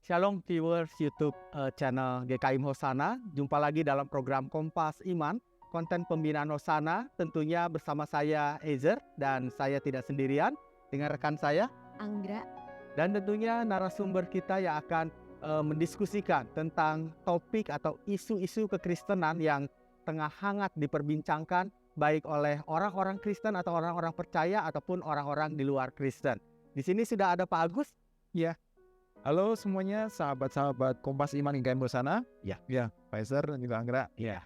Shalom viewers YouTube channel GKIM Hosana. Jumpa lagi dalam program Kompas Iman, konten pembinaan Hosana. Tentunya bersama saya Ezer, dan saya tidak sendirian dengan rekan saya Anggra. Dan tentunya narasumber kita yang akan mendiskusikan tentang topik atau isu-isu kekristenan yang tengah hangat diperbincangkan baik oleh orang-orang Kristen atau orang-orang percaya ataupun orang-orang di luar Kristen. Di sini sudah ada Pak Agus. Ya. Halo semuanya, sahabat-sahabat Kompas Iman GKIM Hosana. Ya, Pak Ezer dan juga Anggra. Ya.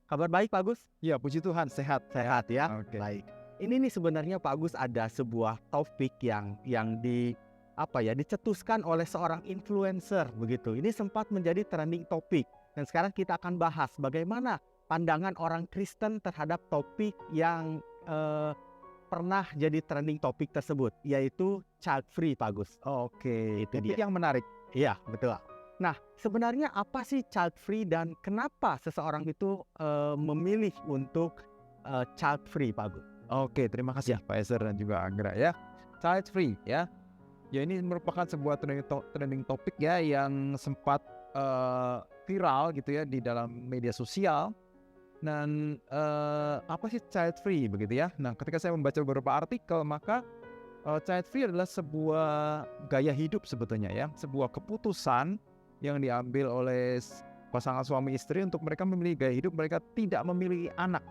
Kabar baik Pak Agus? Ya, puji Tuhan, sehat. Sehat ya. Oke. Baik. Ini nih sebenarnya Pak Agus ada sebuah topik yang dicetuskan oleh seorang influencer begitu. Ini sempat menjadi trending topik, dan sekarang kita akan bahas bagaimana pandangan orang Kristen terhadap topik yang pernah jadi trending topik tersebut, yaitu child free, Pak Agus. Oke, Itu topik dia. yang menarik. Iya, betul. Nah, sebenarnya apa sih child free dan kenapa seseorang itu memilih untuk child free, Pak Agus? Oke, terima kasih Pak Ezer dan juga Anggra ya. Child free ya. Ya, ini merupakan sebuah trending topik ya yang sempat viral gitu ya di dalam media sosial. Dan apa sih child free begitu ya? Nah, ketika saya membaca beberapa artikel, maka child free adalah sebuah gaya hidup sebetulnya ya, sebuah keputusan yang diambil oleh pasangan suami istri untuk mereka memilih gaya hidup mereka tidak memiliki anak,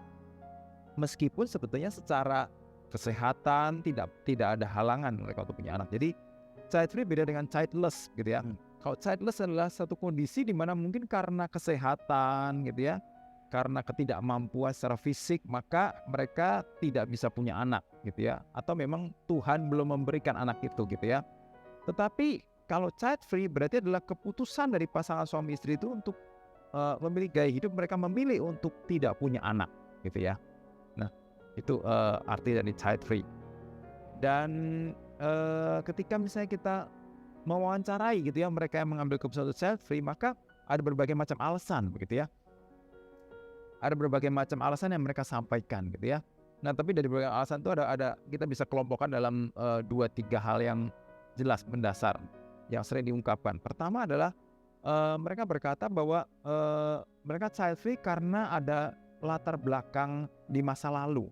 meskipun sebetulnya secara kesehatan tidak ada halangan mereka untuk punya anak. Jadi child free beda dengan childless gitu ya. Kalau childless adalah satu kondisi di mana mungkin karena kesehatan gitu ya, karena ketidakmampuan secara fisik, maka mereka tidak bisa punya anak gitu ya, atau memang Tuhan belum memberikan anak itu gitu ya. Tetapi kalau child free berarti adalah keputusan dari pasangan suami istri itu untuk memilih gaya hidup mereka memilih untuk tidak punya anak gitu ya. Nah, itu arti dari child free. Dan ketika misalnya kita mewawancarai gitu ya mereka yang mengambil keputusan child free, maka ada berbagai macam alasan begitu ya. Ada berbagai macam alasan yang mereka sampaikan gitu ya. Nah, tapi dari berbagai alasan itu ada kita bisa kelompokkan dalam 2-3 hal yang jelas mendasar yang sering diungkapkan. Pertama adalah mereka berkata bahwa mereka child free karena ada latar belakang di masa lalu,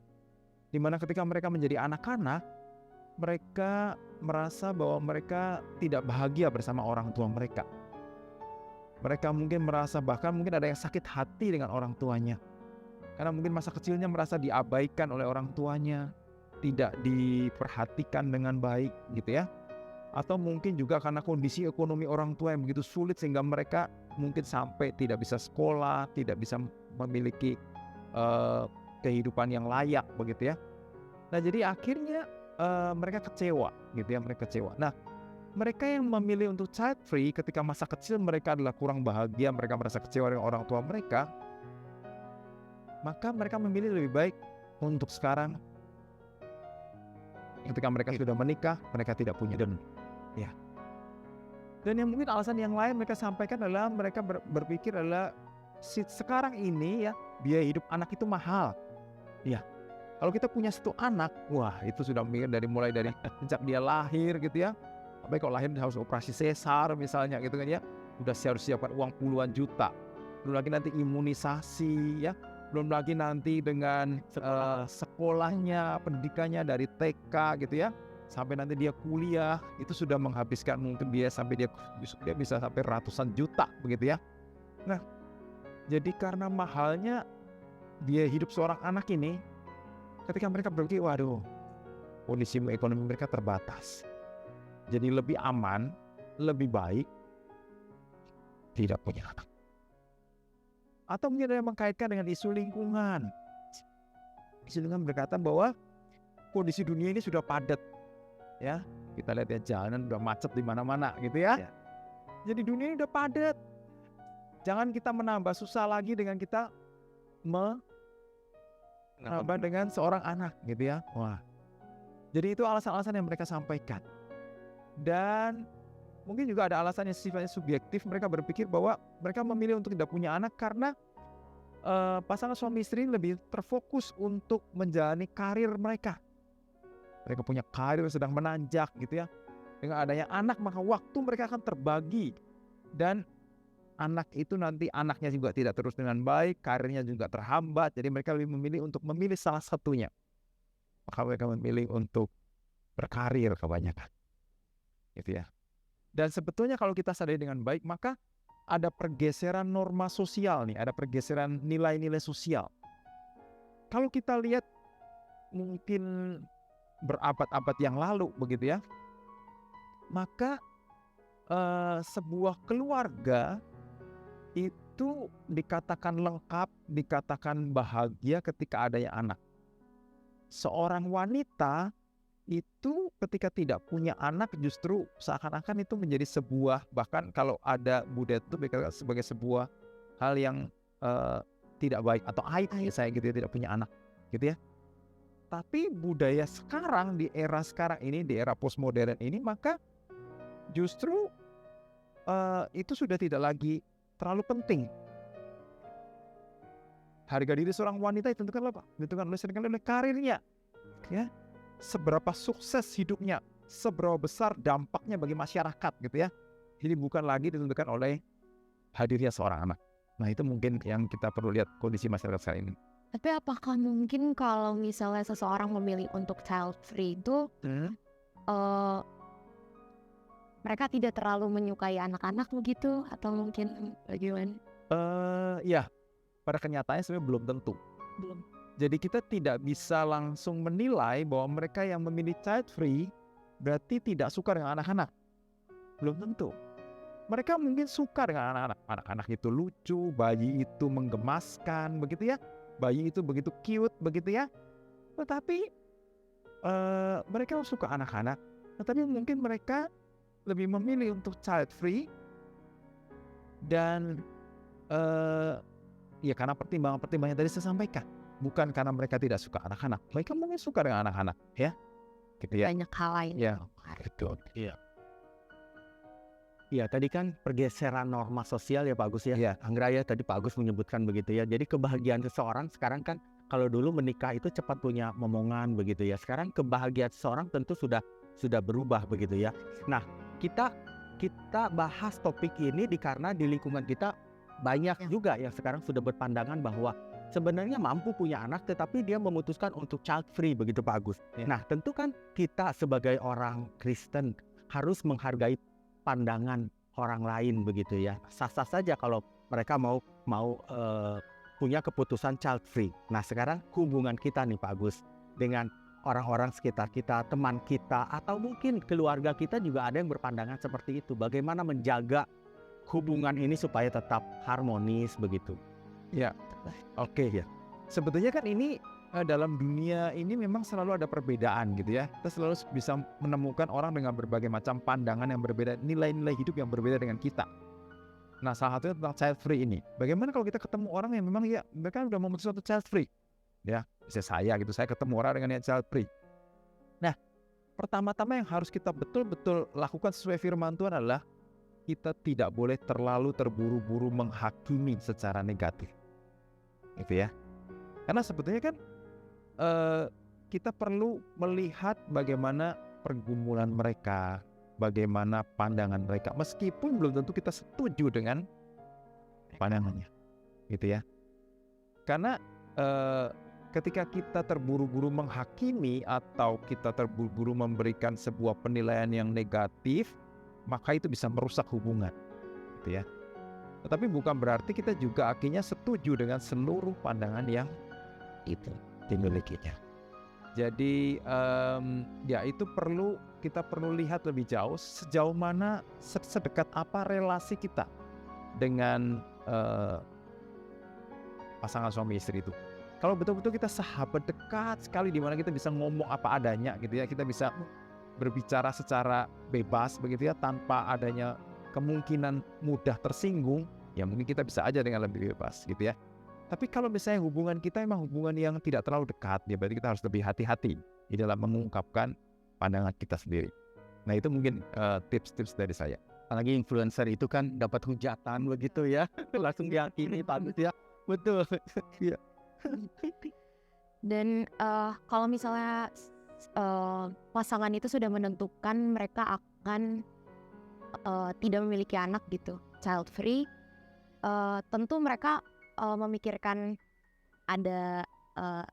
di mana ketika mereka menjadi anak-anak, mereka merasa bahwa mereka tidak bahagia bersama orang tua mereka. Mereka mungkin merasa bahkan mungkin ada yang sakit hati dengan orang tuanya, karena mungkin masa kecilnya merasa diabaikan oleh orang tuanya, tidak diperhatikan dengan baik gitu ya. Atau mungkin juga karena kondisi ekonomi orang tua yang begitu sulit sehingga mereka mungkin sampai tidak bisa sekolah, tidak bisa memiliki kehidupan yang layak begitu ya. Nah, jadi akhirnya mereka kecewa gitu ya, mereka kecewa. Nah, mereka yang memilih untuk child free ketika masa kecil mereka adalah kurang bahagia, mereka merasa kecewa dengan orang tua mereka, maka mereka memilih lebih baik untuk sekarang ketika mereka sudah menikah, mereka tidak punya dan ya. Dan yang mungkin alasan yang lain mereka sampaikan adalah mereka berpikir adalah sekarang ini ya biaya hidup anak itu mahal. Ya. Kalau kita punya satu anak, wah itu sudah mulai dari sejak dia lahir gitu ya. Apalagi kalau lahir harus operasi sesar misalnya gitu kan ya. Udah harus siapkan uang puluhan juta. Belum lagi nanti imunisasi ya. Belum lagi nanti dengan sekolahnya, pendidikannya dari TK gitu ya, sampai nanti dia kuliah, itu sudah menghabiskan mungkin dia sampai dia bisa sampai ratusan juta begitu ya. Nah, jadi karena mahalnya biaya hidup seorang anak ini, ketika mereka berpikir, waduh, kondisi ekonomi mereka terbatas, jadi lebih aman, lebih baik tidak punya anak. Atau mungkin ada yang mengkaitkan dengan isu lingkungan. Isu lingkungan berkata bahwa kondisi dunia ini sudah padat, ya. Kita lihat ya jalanan udah macet di mana-mana, gitu ya. Jadi dunia ini udah padat. Jangan kita menambah susah lagi dengan kita menambah dengan seorang anak, gitu ya. Wah. Jadi itu alasan-alasan yang mereka sampaikan. Dan mungkin juga ada alasan yang sifatnya subjektif. Mereka berpikir bahwa mereka memilih untuk tidak punya anak karena pasangan suami istri lebih terfokus untuk menjalani karir mereka. Mereka punya karir sedang menanjak gitu ya. Dengan adanya anak maka waktu mereka akan terbagi dan anak itu nanti anaknya juga tidak terus dengan baik, karirnya juga terhambat, jadi mereka lebih memilih untuk memilih salah satunya. Maka mereka memilih untuk berkarir kebanyakan, gitu ya. Dan sebetulnya kalau kita sadari dengan baik, maka ada pergeseran norma sosial nih, ada pergeseran nilai-nilai sosial. Kalau kita lihat mungkin berabad-abad yang lalu begitu ya, maka sebuah keluarga itu dikatakan lengkap, dikatakan bahagia ketika adanya anak. Seorang wanita itu ketika tidak punya anak justru seakan-akan itu menjadi sebuah, bahkan kalau ada budaya itu sebagai sebuah hal yang tidak baik atau aib saya gitu ya, tidak punya anak gitu ya. Tapi budaya sekarang di era sekarang ini, di era postmodern ini, maka justru itu sudah tidak lagi terlalu penting. Harga diri seorang wanita ditentukan apa? Ditentukan oleh karirnya, ya. Seberapa sukses hidupnya, seberapa besar dampaknya bagi masyarakat gitu ya. Jadi bukan lagi ditentukan oleh hadirnya seorang anak. Nah itu mungkin yang kita perlu lihat kondisi masyarakat sekarang ini. Tapi apakah mungkin kalau misalnya seseorang memilih untuk child free itu mereka tidak terlalu menyukai anak-anak begitu, atau mungkin bagaimana? Ya, pada kenyataannya sebenarnya belum tentu. Belum. Jadi kita tidak bisa langsung menilai bahwa mereka yang memilih child free berarti tidak suka dengan anak-anak. Belum tentu. Mereka mungkin suka dengan anak-anak. Anak-anak itu lucu, bayi itu menggemaskan, begitu ya. Bayi itu begitu cute, begitu ya. Tetapi mereka suka anak-anak. Tetapi mungkin mereka lebih memilih untuk child free. Dan ya karena pertimbangan-pertimbangan yang tadi saya sampaikan. Bukan karena mereka tidak suka anak-anak. Mereka mungkin suka dengan anak-anak, ya. Gitu ya. Banyak hal lain. Ya, betul. Iya. Iya, tadi kan pergeseran norma sosial ya Pak Agus ya. Iya. Anggra ya, tadi Pak Agus menyebutkan begitu ya. Jadi kebahagiaan seseorang sekarang kan, kalau dulu menikah itu cepat punya momongan begitu ya. Sekarang kebahagiaan seseorang tentu sudah berubah begitu ya. Nah, kita bahas topik ini karena di lingkungan kita banyak juga yang sekarang sudah berpandangan bahwa sebenarnya mampu punya anak, tetapi dia memutuskan untuk child free begitu Pak Agus. Ya. Nah, tentu kan kita sebagai orang Kristen harus menghargai pandangan orang lain begitu ya. Sah-sah saja kalau mereka mau punya keputusan child free. Nah, sekarang hubungan kita nih Pak Agus dengan orang-orang sekitar kita, teman kita, atau mungkin keluarga kita juga ada yang berpandangan seperti itu. Bagaimana menjaga hubungan ini supaya tetap harmonis begitu. Ya, oke ya. Sebetulnya kan ini dalam dunia ini memang selalu ada perbedaan gitu ya. Kita selalu bisa menemukan orang dengan berbagai macam pandangan yang berbeda, nilai-nilai hidup yang berbeda dengan kita. Nah, salah satunya tentang child free ini. Bagaimana kalau kita ketemu orang yang memang ya mereka sudah memutuskan untuk child free? Ya, bisa saya gitu, saya ketemu orang dengan yang child free. Nah, pertama-tama yang harus kita betul-betul lakukan sesuai firman Tuhan adalah kita tidak boleh terlalu terburu-buru menghakimi secara negatif. Gitu ya. Karena sebetulnya kan kita perlu melihat bagaimana pergumulan mereka, bagaimana pandangan mereka, meskipun belum tentu kita setuju dengan pandangannya, gitu ya. Karena ketika kita terburu-buru menghakimi atau kita terburu-buru memberikan sebuah penilaian yang negatif, maka itu bisa merusak hubungan, gitu ya. Tetapi bukan berarti kita juga akhirnya setuju dengan seluruh pandangan yang itu dimilikinya. Jadi ya itu kita perlu lihat lebih jauh sejauh mana, sedekat apa relasi kita dengan pasangan suami istri itu. Kalau betul-betul kita sahabat dekat sekali di mana kita bisa ngomong apa adanya gitu ya, kita bisa berbicara secara bebas begitu ya, tanpa adanya kemungkinan mudah tersinggung, ya mungkin kita bisa aja dengan lebih bebas gitu ya. Tapi kalau misalnya hubungan kita memang hubungan yang tidak terlalu dekat, ya berarti kita harus lebih hati-hati di dalam mengungkapkan pandangan kita sendiri. Nah itu mungkin tips-tips dari saya. Apalagi influencer itu kan dapat hujatan begitu ya, langsung diyakini Pak Agus ya. Betul. Iya. Dan kalau misalnya pasangan itu sudah menentukan mereka akan tidak memiliki anak gitu, child free, tentu mereka memikirkan ada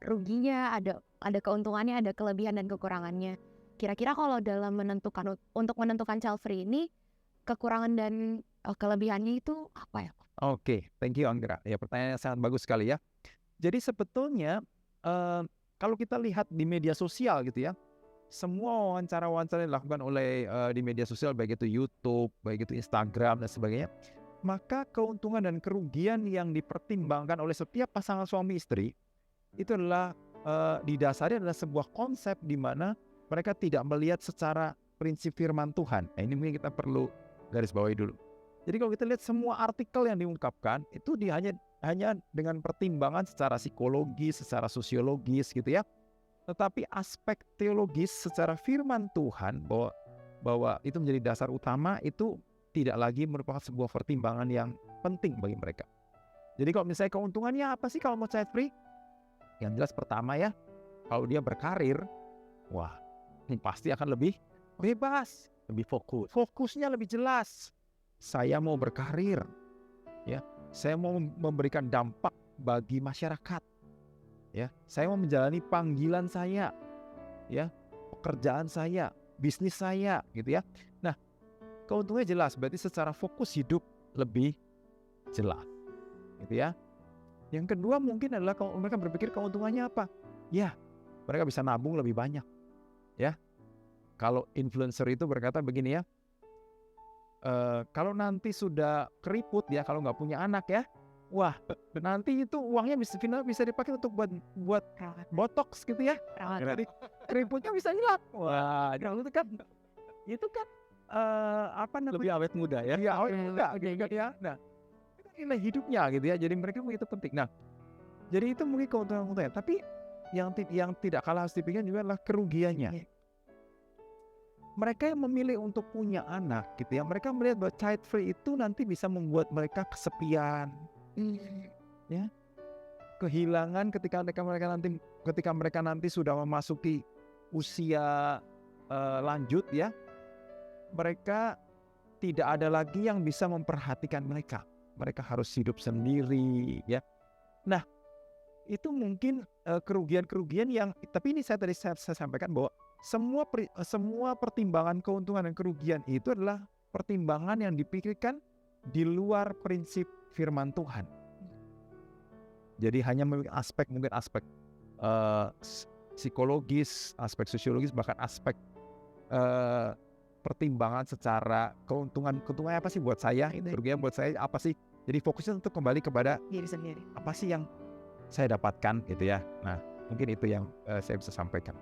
ruginya, ada keuntungannya, ada kelebihan dan kekurangannya. Kira-kira kalau dalam untuk menentukan child free ini, kekurangan dan kelebihannya itu apa ya? Oke, thank you Anggra. Ya, pertanyaan yang sangat bagus sekali ya. Jadi sebetulnya kalau kita lihat di media sosial gitu ya, semua wawancara-wawancara yang dilakukan oleh di media sosial, baik itu YouTube, baik itu Instagram dan sebagainya, maka keuntungan dan kerugian yang dipertimbangkan oleh setiap pasangan suami istri itu adalah didasari adalah sebuah konsep di mana mereka tidak melihat secara prinsip firman Tuhan. Nah, ini mungkin kita perlu garis bawahi dulu. Jadi kalau kita lihat semua artikel yang diungkapkan itu hanya dengan pertimbangan secara psikologis, secara sosiologis gitu ya. Tetapi aspek teologis secara firman Tuhan bahwa itu menjadi dasar utama itu tidak lagi merupakan sebuah pertimbangan yang penting bagi mereka. Jadi kalau misalnya keuntungannya apa sih kalau mau child free? Yang jelas pertama ya, kalau dia berkarir, wah ini pasti akan lebih bebas, Lebih fokus. fokusnya lebih jelas. Saya mau berkarir, ya, saya mau memberikan dampak bagi masyarakat, ya, saya mau menjalani panggilan saya, ya, pekerjaan saya, bisnis saya, gitu ya. Nah, keuntungannya jelas, berarti secara fokus hidup lebih jelas, gitu ya. Yang kedua mungkin adalah kalau mereka berpikir keuntungannya apa? Ya, mereka bisa nabung lebih banyak, ya. Kalau influencer itu berkata begini ya, kalau nanti sudah keriput ya, kalau nggak punya anak ya, wah nanti itu uangnya bisa dipakai untuk buat botox gitu ya. Jadi keriputnya bisa hilang. Wah, itu kan apa namanya? Lebih awet muda ya. Iya, awet muda gitu ya. Nah, itu kan nilai hidupnya gitu ya. Jadi mereka begitu penting. Nah, jadi itu mungkin keuntungan-keuntungannya. Tapi yang tidak kalah harus dipikirkan juga adalah kerugiannya. Mereka yang memilih untuk punya anak gitu ya, mereka melihat bahwa child free itu nanti bisa membuat mereka kesepian, ya, kehilangan ketika mereka nanti sudah memasuki usia lanjut ya, mereka tidak ada lagi yang bisa memperhatikan mereka harus hidup sendiri ya. Nah, itu mungkin kerugian-kerugian yang, tapi ini saya sampaikan bahwa semua pertimbangan keuntungan dan kerugian itu adalah pertimbangan yang dipikirkan di luar prinsip firman Tuhan. Jadi hanya mungkin aspek psikologis, aspek sosiologis, bahkan aspek pertimbangan secara keuntungannya apa sih buat saya, kerugian buat saya apa sih. Jadi fokusnya untuk kembali kepada Diri sendiri. apa sih yang saya dapatkan gitu ya. Nah, mungkin itu yang saya bisa sampaikan.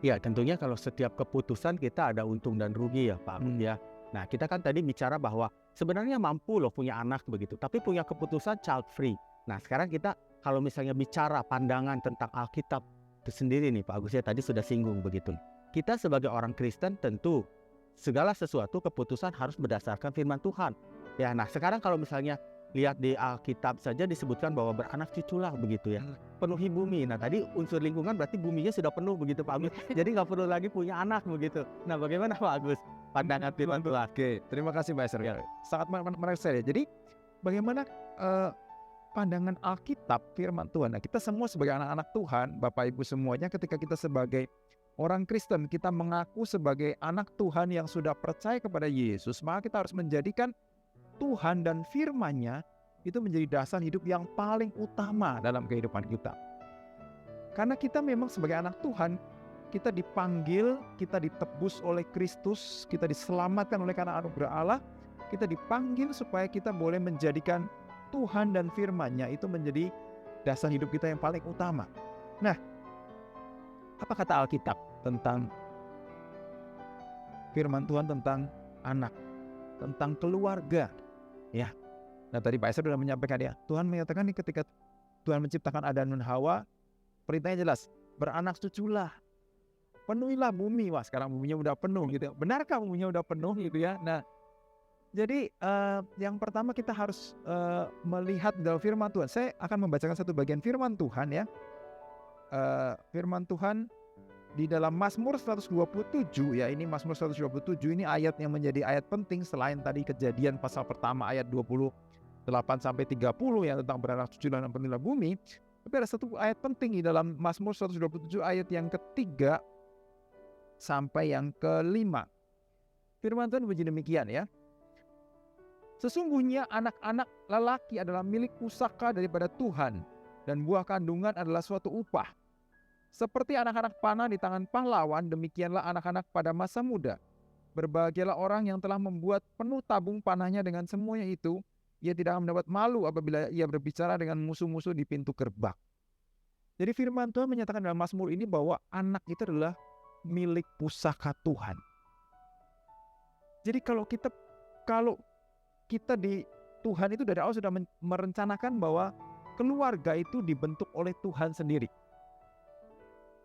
Ya, tentunya kalau setiap keputusan kita ada untung dan rugi ya Pak Agus ya. Nah, kita kan tadi bicara bahwa sebenarnya mampu loh punya anak begitu, tapi punya keputusan child free. Nah, sekarang kita kalau misalnya bicara pandangan tentang Alkitab itu sendiri nih Pak Agus ya, tadi sudah singgung begitu. Kita sebagai orang Kristen tentu segala sesuatu keputusan harus berdasarkan firman Tuhan. Ya, nah sekarang kalau misalnya lihat di Alkitab saja disebutkan bahwa beranak cuculah begitu ya, penuhi bumi. Nah tadi unsur lingkungan berarti buminya sudah penuh begitu Pak Agus. Jadi nggak perlu lagi punya anak begitu. Nah bagaimana Pak Agus pandangan firman Tuhan? Oke, terima kasih Pak Esther. Sangat menarik sekali. Jadi bagaimana pandangan Alkitab firman Tuhan? Nah, kita semua sebagai anak-anak Tuhan, Bapak Ibu semuanya, ketika kita sebagai orang Kristen, kita mengaku sebagai anak Tuhan yang sudah percaya kepada Yesus, maka kita harus menjadikan Tuhan dan firman-Nya itu menjadi dasar hidup yang paling utama dalam kehidupan kita. Karena kita memang sebagai anak Tuhan, kita dipanggil, kita ditebus oleh Kristus, kita diselamatkan oleh karena anugerah Allah, kita dipanggil supaya kita boleh menjadikan Tuhan dan firman-Nya itu menjadi dasar hidup kita yang paling utama. Nah, apa kata Alkitab tentang firman Tuhan tentang anak, tentang keluarga? Ya, nah tadi Pak Esther sudah menyampaikan ya, Tuhan menyatakan nih ketika Tuhan menciptakan Adam dan Hawa, perintahnya jelas, beranak cuculah, penuhilah bumi. Wah, sekarang buminya udah penuh gitu. Benarkah buminya udah penuh gitu ya? Nah, jadi yang pertama kita harus melihat dalam firman Tuhan. Saya akan membacakan satu bagian firman Tuhan ya. Firman Tuhan di dalam Mazmur 127 ya, ini Mazmur 127 ini ayat yang menjadi ayat penting selain tadi Kejadian pasal pertama ayat 28 sampai 30 yang tentang beranak cucu dan penuhlah bumi. Tapi ada satu ayat penting di dalam Mazmur 127 ayat yang ketiga sampai yang kelima. Firman Tuhan bunyi demikian ya. Sesungguhnya anak-anak lelaki adalah milik pusaka daripada Tuhan, dan buah kandungan adalah suatu upah. Seperti anak-anak panah di tangan pahlawan, demikianlah anak-anak pada masa muda. Berbahagialah orang yang telah membuat penuh tabung panahnya dengan semuanya itu. Ia tidak akan mendapat malu apabila ia berbicara dengan musuh-musuh di pintu gerbang. Jadi firman Tuhan menyatakan dalam Mazmur ini bahwa anak itu adalah milik pusaka Tuhan. Jadi kalau kita di Tuhan itu dari awal sudah merencanakan bahwa keluarga itu dibentuk oleh Tuhan sendiri.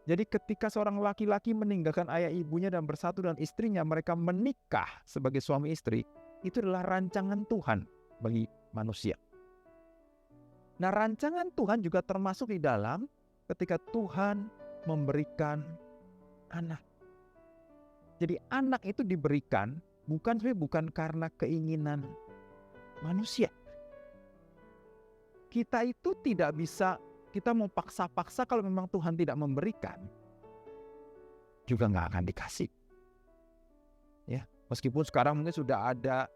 Jadi ketika seorang laki-laki meninggalkan ayah ibunya dan bersatu dengan istrinya, mereka menikah sebagai suami istri, itu adalah rancangan Tuhan bagi manusia. Nah, rancangan Tuhan juga termasuk di dalam ketika Tuhan memberikan anak. Jadi anak itu diberikan bukan karena keinginan manusia. Kita itu tidak bisa, kita mau paksa-paksa kalau memang Tuhan tidak memberikan, juga nggak akan dikasih. Ya, meskipun sekarang mungkin sudah ada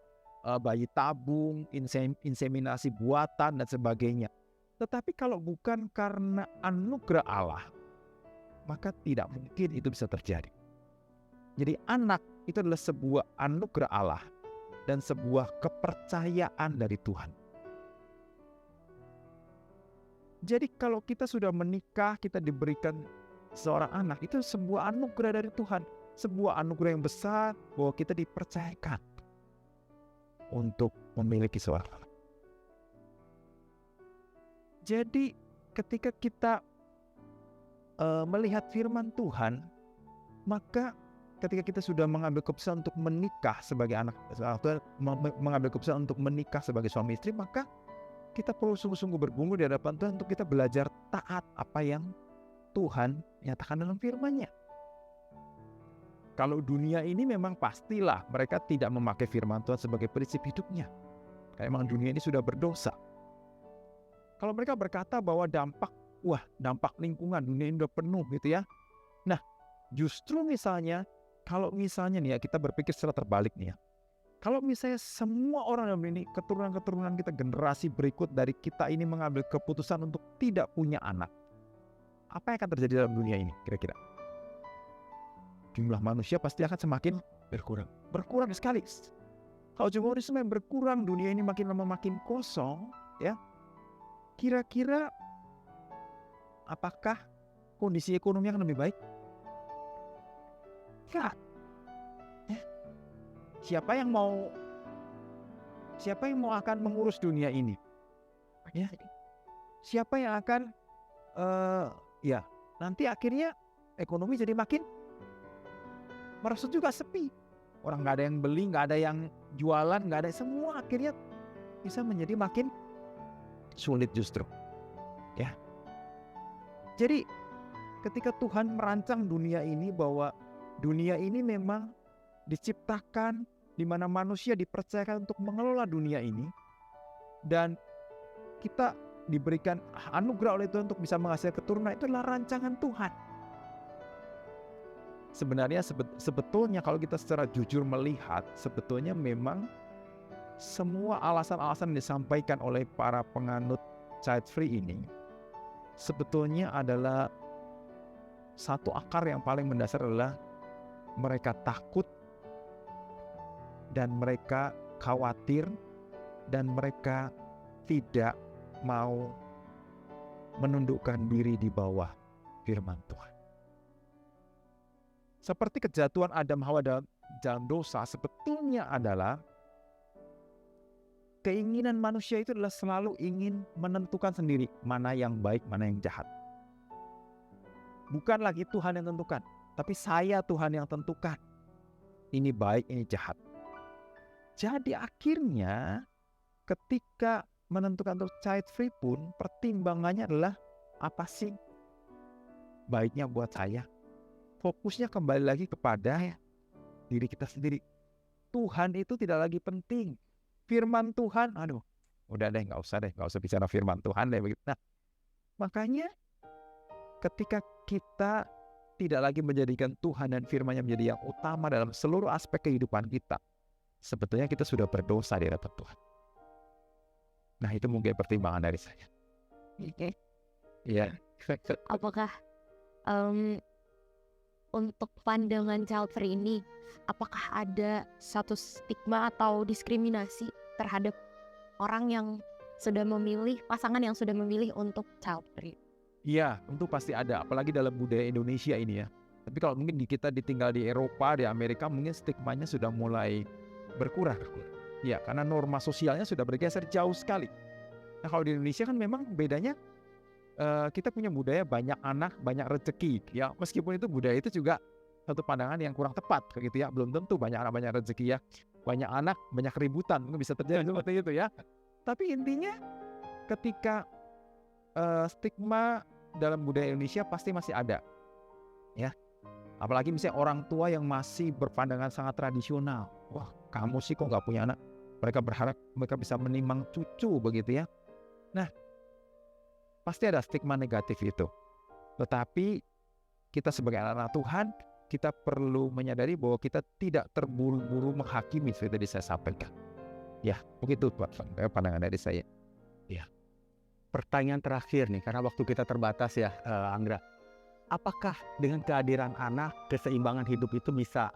bayi tabung, inseminasi buatan dan sebagainya. Tetapi kalau bukan karena anugerah Allah, maka tidak mungkin itu bisa terjadi. Jadi anak itu adalah sebuah anugerah Allah dan sebuah kepercayaan dari Tuhan. Jadi kalau kita sudah menikah, kita diberikan seorang anak, itu sebuah anugerah dari Tuhan. Sebuah anugerah yang besar bahwa kita dipercayakan untuk memiliki seorang anak. Jadi ketika kita melihat firman Tuhan, maka ketika kita sudah mengambil keputusan untuk menikah sebagai anak, mengambil keputusan untuk menikah sebagai suami istri, maka kita perlu sungguh-sungguh bergumul di hadapan Tuhan untuk kita belajar taat apa yang Tuhan nyatakan dalam firman-Nya. Kalau dunia ini memang pastilah mereka tidak memakai firman Tuhan sebagai prinsip hidupnya. Karena memang dunia ini sudah berdosa. Kalau mereka berkata bahwa dampak lingkungan dunia ini sudah penuh gitu ya. Nah, justru misalnya, kalau misalnya nih ya, kita berpikir secara terbalik nih ya. Kalau misalnya semua orang dalam ini, keturunan-keturunan kita, generasi berikut dari kita ini mengambil keputusan untuk tidak punya anak, apa yang akan terjadi dalam dunia ini kira-kira? Jumlah manusia pasti akan semakin berkurang sekali. Kalau jumlah manusia semakin berkurang, dunia ini makin lama makin kosong, ya. Kira-kira apakah kondisi ekonomi akan lebih baik? Enggak. Ya. Siapa yang mau akan mengurus dunia ini? Ya. Siapa yang akan nanti akhirnya ekonomi jadi makin merosot juga, sepi. Orang nggak ada yang beli, nggak ada yang jualan, nggak ada, semua akhirnya bisa menjadi makin sulit justru. Ya. Jadi ketika Tuhan merancang dunia ini, bahwa dunia ini memang diciptakan di mana manusia dipercayakan untuk mengelola dunia ini, dan kita diberikan anugerah oleh Tuhan untuk bisa menghasilkan keturunan, itu adalah rancangan Tuhan. Sebenarnya sebetulnya kalau kita secara jujur melihat, sebetulnya memang semua alasan-alasan yang disampaikan oleh para penganut child free ini sebetulnya adalah satu akar yang paling mendasar, adalah mereka takut dan mereka khawatir dan mereka tidak mau menundukkan diri di bawah firman Tuhan. Seperti kejatuhan Adam Hawa dalam dosa, sebetulnya adalah keinginan manusia itu adalah selalu ingin menentukan sendiri mana yang baik, mana yang jahat. Bukan lagi Tuhan yang tentukan, tapi saya Tuhan yang tentukan. Ini baik, ini jahat. Jadi akhirnya ketika menentukan untuk child free pun, pertimbangannya adalah apa sih baiknya buat saya? fokusnya kembali lagi kepada diri kita sendiri. Tuhan itu tidak lagi penting. Firman Tuhan, aduh, udah deh, nggak usah bicara firman Tuhan deh begitu. Nah, makanya ketika kita tidak lagi menjadikan Tuhan dan firman-Nya menjadi yang utama dalam seluruh aspek kehidupan kita, sebetulnya kita sudah berdosa di hadapan Tuhan. Nah, itu mungkin pertimbangan dari saya. Oke. Iya. Apakah untuk pandangan child free ini, apakah ada satu stigma atau diskriminasi terhadap orang yang sudah memilih, pasangan yang sudah memilih untuk child free? Iya, tentu pasti ada, apalagi dalam budaya Indonesia ini ya. Tapi kalau mungkin kita ditinggal di Eropa, di Amerika, mungkin stigmanya sudah mulai berkurang. Ya, karena norma sosialnya sudah bergeser jauh sekali. Nah, kalau di Indonesia kan memang bedanya, kita punya budaya banyak anak, banyak rezeki. Ya, meskipun itu budaya itu juga satu pandangan yang kurang tepat, gitu ya. Belum tentu banyak anak, banyak rezeki ya. Banyak anak, banyak keributan, mungkin bisa terjadi seperti itu ya. Tapi intinya, ketika stigma dalam budaya Indonesia pasti masih ada, ya. Apalagi misalnya orang tua yang masih berpandangan sangat tradisional. Wah, kamu sih kok nggak punya anak? Mereka berharap mereka bisa menimang cucu begitu ya. Nah, pasti ada stigma negatif itu. Tetapi kita sebagai anak-anak Tuhan, kita perlu menyadari bahwa kita tidak terburu-buru menghakimi seperti tadi saya sampaikan. Ya, begitu pandangan dari saya. Ya. Pertanyaan terakhir nih, karena waktu kita terbatas ya, Anggra. Apakah dengan kehadiran anak, keseimbangan hidup itu bisa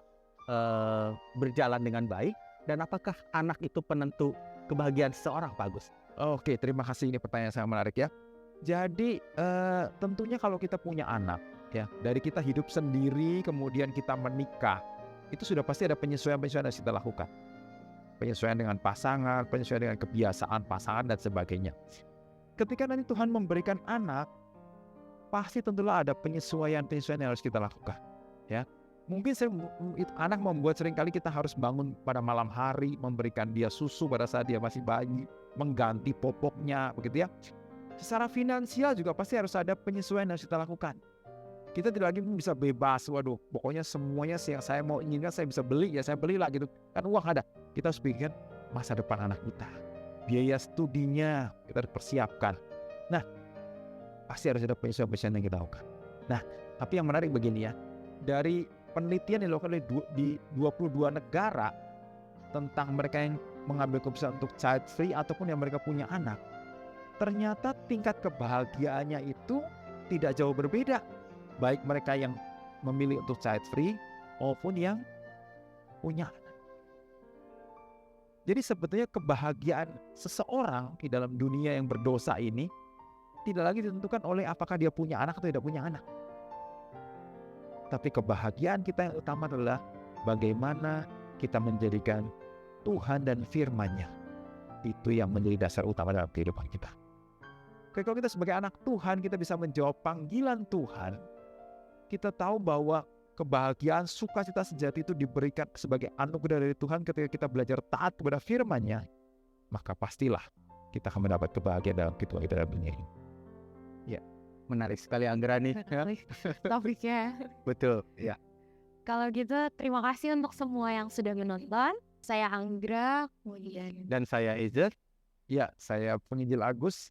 berjalan dengan baik? Dan apakah anak itu penentu kebahagiaan seseorang, Pak Agus? Oke, terima kasih, ini pertanyaan sangat menarik ya. Jadi tentunya kalau kita punya anak, ya, dari kita hidup sendiri kemudian kita menikah, itu sudah pasti ada penyesuaian-penyesuaian yang harus kita lakukan. Penyesuaian dengan pasangan, penyesuaian dengan kebiasaan pasangan dan sebagainya. Ketika nanti Tuhan memberikan anak, pasti tentulah ada penyesuaian-penyesuaian yang harus kita lakukan. Ya, mungkin anak membuat seringkali kita harus bangun pada malam hari, memberikan dia susu pada saat dia masih bayi, mengganti popoknya, begitu ya. Secara finansial juga pasti harus ada penyesuaian yang harus kita lakukan. Kita tidak lagi bisa bebas, waduh, pokoknya semuanya yang saya mau inginkan saya bisa beli, ya saya belilah gitu. Kan uang ada. Kita harus pikirkan masa depan anak kita. Biaya studinya kita harus persiapkan. Nah, pasti harus ada penyesuaian yang kita lakukan. Nah, tapi yang menarik begini ya, dari penelitian yang dilakukan di 22 negara tentang mereka yang mengambil keputusan untuk child free ataupun yang mereka punya anak, ternyata tingkat kebahagiaannya itu tidak jauh berbeda, baik mereka yang memilih untuk child free maupun yang punya anak. Jadi sebetulnya kebahagiaan seseorang di dalam dunia yang berdosa ini tidak lagi ditentukan oleh apakah dia punya anak atau tidak punya anak. Tapi kebahagiaan kita yang utama adalah bagaimana kita menjadikan Tuhan dan firman-Nya. Itu yang menjadi dasar utama dalam kehidupan kita. Oke, kalau kita sebagai anak Tuhan, kita bisa menjawab panggilan Tuhan. Kita tahu bahwa kebahagiaan, sukacita sejati itu diberikan sebagai anugerah dari Tuhan ketika kita belajar taat kepada firman-Nya. Maka pastilah kita akan mendapat kebahagiaan dalam kehidupan kita dalam dunia ini. Ya, menarik sekali Anggra nih. Topiknya. Betul, ya. Kalau gitu, terima kasih untuk semua yang sudah menonton. Saya Anggra, kemudian Dan saya Izet. Ya, saya penginjil Agus.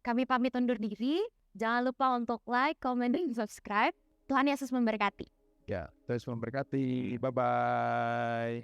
kami pamit undur diri. Jangan lupa untuk like, comment, dan subscribe. Tuhan Yesus memberkati. Ya, Tuhan Yesus memberkati. Bye-bye.